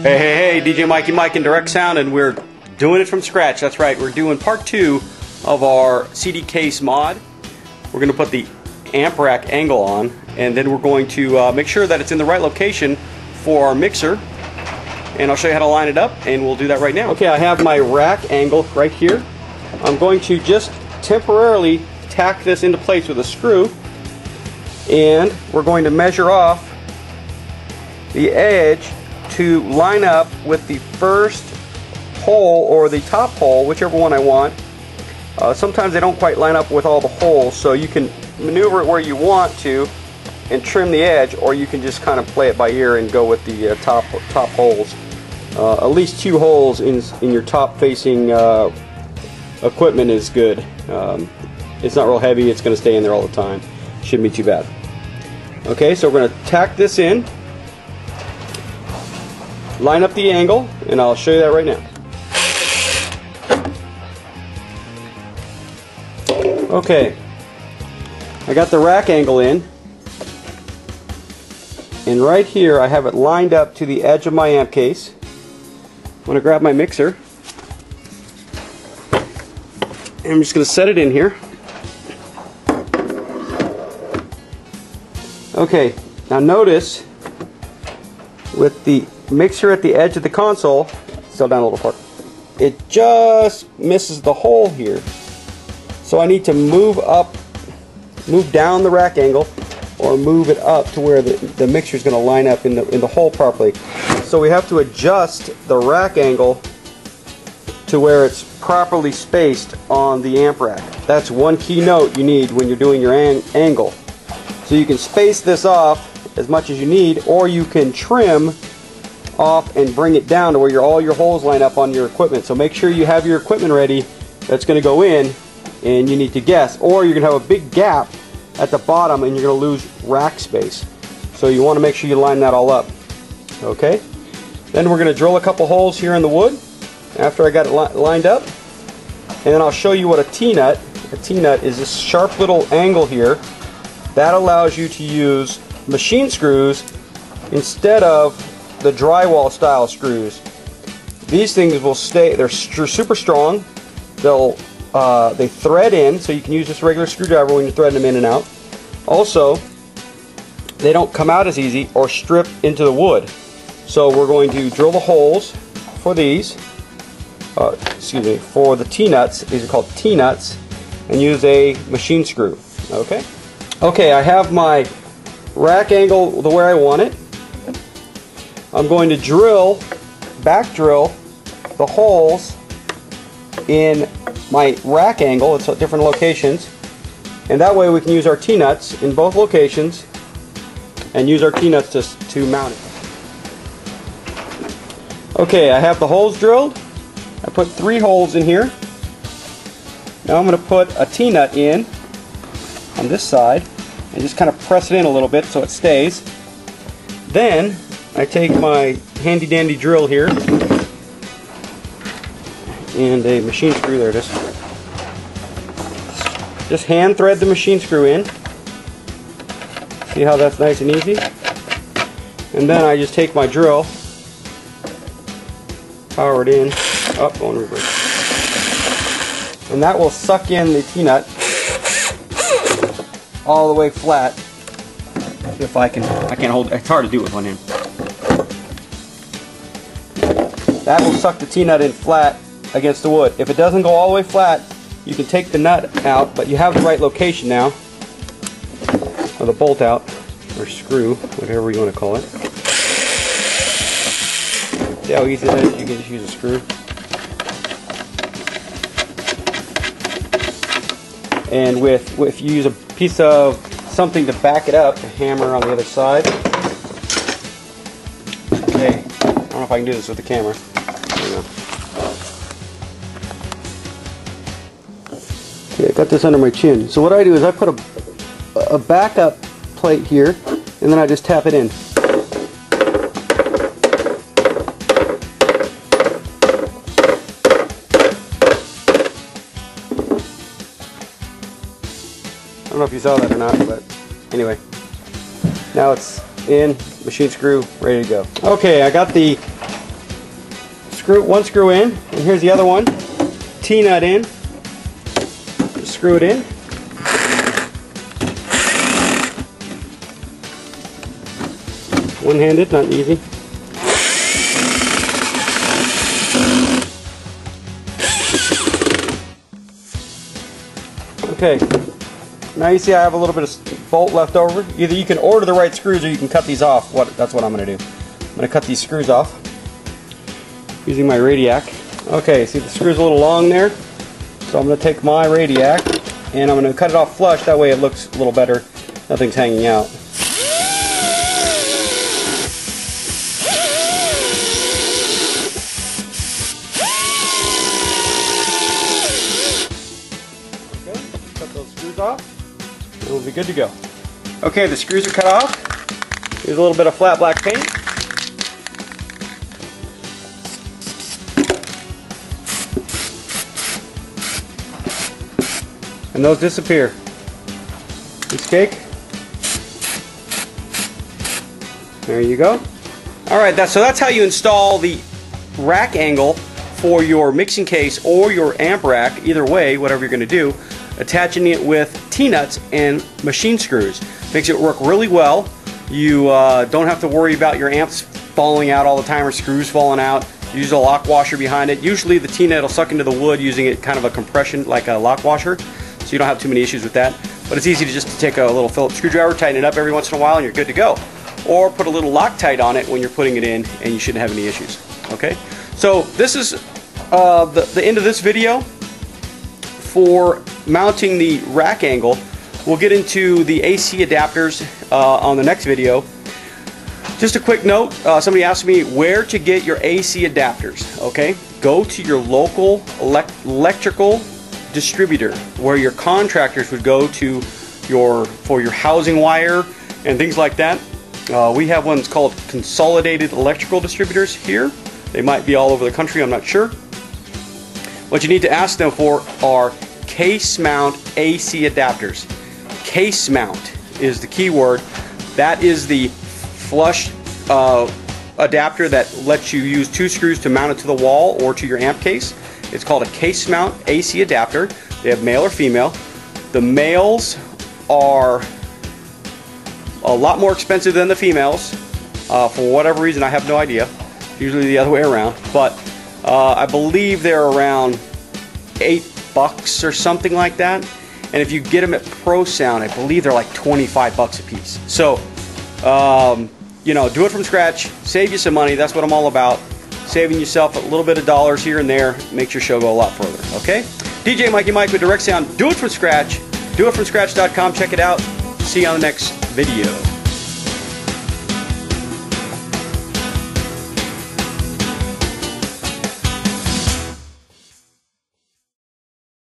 Hey, DJ Mikey Mike in Direct Sound, and we're doing it from scratch. That's right, we're doing part 2 of our CD case mod. We're going to put the amp rack angle on, and then we're going to make sure that it's in the right location for our mixer. And I'll show you how to line it up, and we'll do that right now. Okay, I have my rack angle right here. I'm going to just temporarily tack this into place with a screw, and we're going to measure off the edge to line up with the first hole or the top hole, whichever one I want. Sometimes they don't quite line up with all the holes, so you can maneuver it where you want to and trim the edge, or you can just kind of play it by ear and go with the top holes. At least 2 holes in your top facing equipment is good. It's not real heavy, it's going to stay in there all the time. Shouldn't be too bad. Okay, so we're going to tack this in, line up the angle, and I'll show you that right now. Okay, I got the rack angle in, and right here I have it lined up to the edge of my amp case. I'm going to grab my mixer, and I'm just going to set it in here. Okay, now notice with the mixer at the edge of the console, still down a little part, it just misses the hole here. So I need to move down the rack angle, or move it up to where the mixer is going to line up in the hole properly. So we have to adjust the rack angle to where it's properly spaced on the amp rack. That's one key note you need when you're doing your angle. So you can space this off as much as you need, or you can trim off and bring it down to where all your holes line up on your equipment. So make sure you have your equipment ready that's going to go in, and you need to guess, or you're going to have a big gap at the bottom and you're going to lose rack space. So you want to make sure you line that all up. Okay, then we're going to drill a couple holes here in the wood after I got it lined up, and then I'll show you what a T-nut. A T-nut is this sharp little angle here that allows you to use machine screws instead of the drywall style screws. These things will stay, they're super strong. They thread in, so you can use this regular screwdriver when you're threading them in and out. Also, they don't come out as easy or strip into the wood. So we're going to drill the holes for these, for the T-nuts. These are called T-nuts, and use a machine screw. Okay? Okay, I have my rack angle the way I want it. I'm going to back drill the holes in my rack angle. It's at different locations, and that way we can use our T-nuts in both locations and use our T-nuts to mount it. Okay, I have the holes drilled. I put 3 holes in here. Now I'm going to put a T-nut in on this side and just kind of press it in a little bit so it stays. Then I take my handy dandy drill here and a machine screw. There it is. Just hand thread the machine screw in. See how that's nice and easy? And then I just take my drill, power it in, go in reverse. And that will suck in the T-nut all the way flat. If I can't hold it. It's hard to do with one hand. That will suck the T-nut in flat against the wood. If it doesn't go all the way flat, you can take the nut out, but you have the right location now, or the bolt out, or screw, whatever you want to call it. See how easy it is? You can just use a screw. And if you use a piece of something to back it up, a hammer on the other side. Okay, I don't know if I can do this with the camera. There you go. Okay, I got this under my chin. So what I do is I put a backup plate here, and then I just tap it in. I don't know if you saw that or not, but anyway. Now it's in, machine screw, ready to go. Okay, I got the one screw in, and here's the other one. T-nut in. Just screw it in. One-handed, not easy. Okay, now you see I have a little bit of bolt left over. Either you can order the right screws or you can cut these off. That's what I'm going to do. I'm going to cut these screws off using my radiac. Okay, see the screw's a little long there, so I'm going to take my radiac and I'm going to cut it off flush. That way it looks a little better. Nothing's hanging out. Okay, cut those screws off and we'll be good to go. Okay, the screws are cut off. Here's a little bit of flat black paint. And those disappear. Piece of cake. There you go. Alright, so that's how you install the rack angle for your mixing case or your amp rack, either way, whatever you're going to do, attaching it with T-nuts and machine screws. Makes it work really well. You don't have to worry about your amps falling out all the time or screws falling out. Use a lock washer behind it. Usually the T-nut will suck into the wood using it kind of a compression like a lock washer. So you don't have too many issues with that. But it's easy to just take a little Phillips screwdriver, tighten it up every once in a while, and you're good to go. Or put a little Loctite on it when you're putting it in, and you shouldn't have any issues. Okay? So this is the end of this video for mounting the rack angle. We'll get into the AC adapters on the next video. Just a quick note, somebody asked me where to get your AC adapters. Okay? Go to your local electrical distributor, where your contractors would go to for your housing wire and things like that. We have ones called consolidated electrical distributors here. They might be all over the country, I'm not sure. What you need to ask them for are case mount AC adapters. Case mount is the key word. That is the flush adapter that lets you use 2 screws to mount it to the wall or to your amp case. It's called a case mount AC adapter. They have male or female. The males are a lot more expensive than the females. For whatever reason, I have no idea. Usually the other way around. But I believe they're around $8 or something like that. And if you get them at Pro Sound, I believe they're like $25 a piece. So, you know, do it from scratch. Save you some money. That's what I'm all about. Saving yourself a little bit of dollars here and there makes your show go a lot further. Okay? DJ Mikey Mike with Direct Sound. Do it from scratch. DoItFromScratch.com. Check it out. See you on the next video.